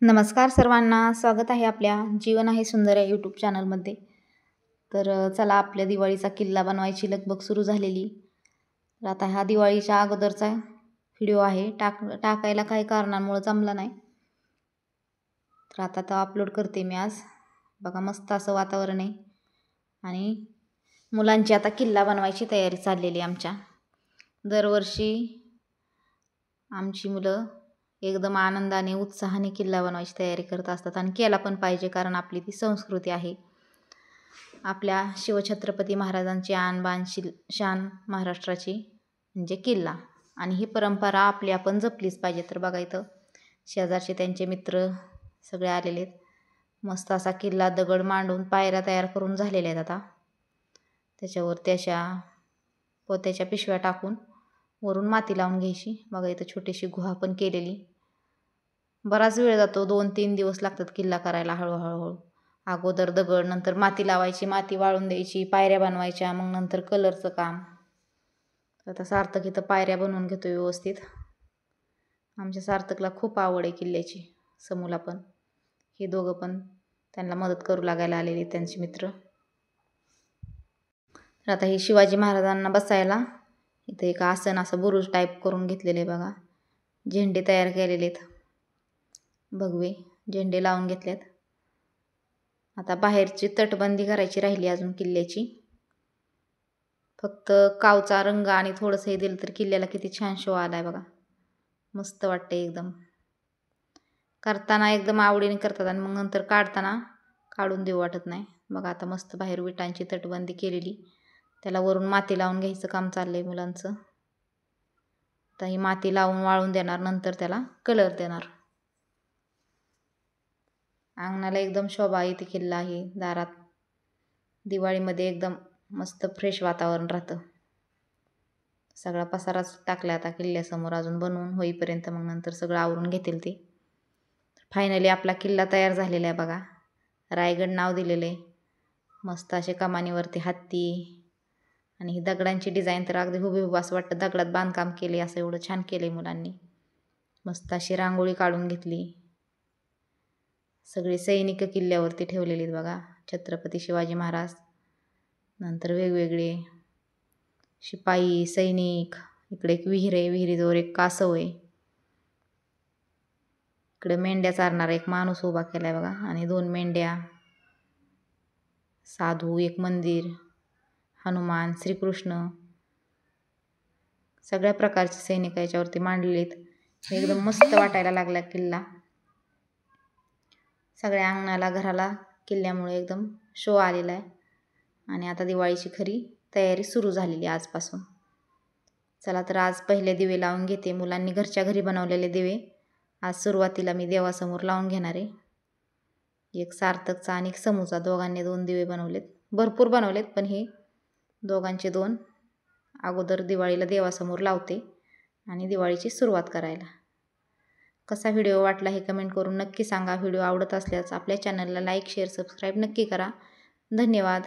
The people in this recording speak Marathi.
नमस्कार सर्वांना, स्वागत आहे आपल्या जीवन आहे सुंदर या यूट्यूब चॅनलमध्ये. चला, आपल्या दिवाळीचा किल्ला बनवायची लगबग सुरू झालेली. तर आता हा दिवाळीच्या अगोदरचा व्हिडिओ आहे. टाकायला काही कारणांमुळे जमला नाही, तर आता तो अपलोड करते मी आज. बघा, मस्त असं वातावरण आहे आणि मुलांची आता किल्ला बनवायची तयारी चाललेली आमच्या. दरवर्षी आमची मुलं एकदम आनंदाने उत्साहाने किल्ला बनवायची तयारी करत असतात आणि केला पण पाहिजे, कारण आपली ती संस्कृती आहे. आपल्या शिवछत्रपती महाराजांची आणबाण शान महाराष्ट्राची म्हणजे किल्ला, आणि ही परंपरा आपली आपण जपलीच पाहिजे. तर बघा, इथं शेजारचे त्यांचे मित्र सगळे आलेले आहेत. मस्त असा किल्ला दगड मांडून पायऱ्या तयार करून झालेल्या आहेत. आता त्याच्यावर त्याच्या पोत्याच्या पिशव्या टाकून वरून माती लावून घ्यायची. बघा, इथं छोटीशी गुहा पण केलेली. बराच वेळ जातो, 2-3 दिवस लागतात किल्ला करायला. हळूहळू अगोदर दगड, नंतर माती लावायची, माती वाळून द्यायची, पायऱ्या बनवायच्या, मग नंतर कलरचं काम. आता सार्थक इथं पायऱ्या बनवून घेतो व्यवस्थित. आमच्या सार्थकला खूप आवड आहे किल्ल्याची, समूला पण. हे दोघं पण त्यांना मदत करू लागायला आलेले त्यांचे मित्र. तर आता हे शिवाजी महाराजांना बसायला इथं एक आसन असं बुरुज टाईप करून घेतलेले. बघा, झेंडे तयार केलेले आहेत, भगवे झेंडे लावून घेतलेत. आता बाहेरची तटबंदी करायची राहिली अजून किल्ल्याची. फक्त कावचा रंग आणि थोडंसं हे दिलं तर किल्ल्याला किती छान शो आलाय. बघा, मस्त वाटते एकदम. करताना एकदम आवडीने करतात आणि मग नंतर काढताना काढून देऊ वाटत नाही. बघा, आता मस्त बाहेर विटांची तटबंदी केलेली. त्याला वरून माती लावून घ्यायचं काम चाललंय मुलांचं. आता ही माती लावून वाळून देणार, नंतर त्याला कलर देणार. अंगणाला एकदम शोभा येते किल्ला आहे. दारात दिवाळीमध्ये एकदम मस्त फ्रेश वातावरण राहतं. सगळा पसाराच टाकला आता किल्ल्यासमोर, अजून बनवून होईपर्यंत. मग नंतर सगळं आवरून घेतील ते. फायनली आपला किल्ला तयार झालेला आहे. बघा, रायगड नाव दिलेलं आहे. मस्त असे कमानीवरती हत्ती आणि ही दगडांची डिझाईन तर अगदी हुबेहूब असं वाटतं दगडात बांधकाम केले, असं एवढं छान केले मुलांनी. मस्त अशी रांगोळी काढून घेतली. सगळे सैनिक किल्ल्यावरती ठेवलेले आहेत. बघा, छत्रपती शिवाजी महाराज, नंतर वेगवेगळे शिपाई सैनिक. इकडे एक विहीर आहे, विहिरीजवळ एक कासव आहे. इकडे मेंढ्या चारणारा एक माणूस उभा केलाय बघा, आणि 2 मेंढ्या, साधू, एक मंदिर, हनुमान, श्रीकृष्ण, सगळ्या प्रकारचे सैनिक याच्यावरती मांडलेले आहेत. एकदम मस्त वाटायला लागला किल्ला. सगळ्या अंगणाला घराला किल्ल्यामुळे एकदम शो आलेला आहे. आणि आता दिवाळीची खरी तयारी सुरू झालेली आजपासून. चला, तर आज पहिले दिवे लावून घेते. मुलांनी घरच्या घरी बनवलेले दिवे आज सुरुवातीला मी देवासमोर लावून घेणार आहे. एक सार्थकचा आणि एक समूचा, दोघांनी 2 दिवे बनवलेत. भरपूर बनवलेत, पण हे दोघांचे 2 अगोदर दिवाळीला देवासमोर लावते आणि दिवाळीची सुरुवात करायला. कसा व्हिडिओ वाटला हे कमेंट करून नक्की सांगा. व्हिडिओ आवडत असल्यास आपल्या चॅनलला लाईक, शेअर, सबस्क्राईब नक्की करा. धन्यवाद.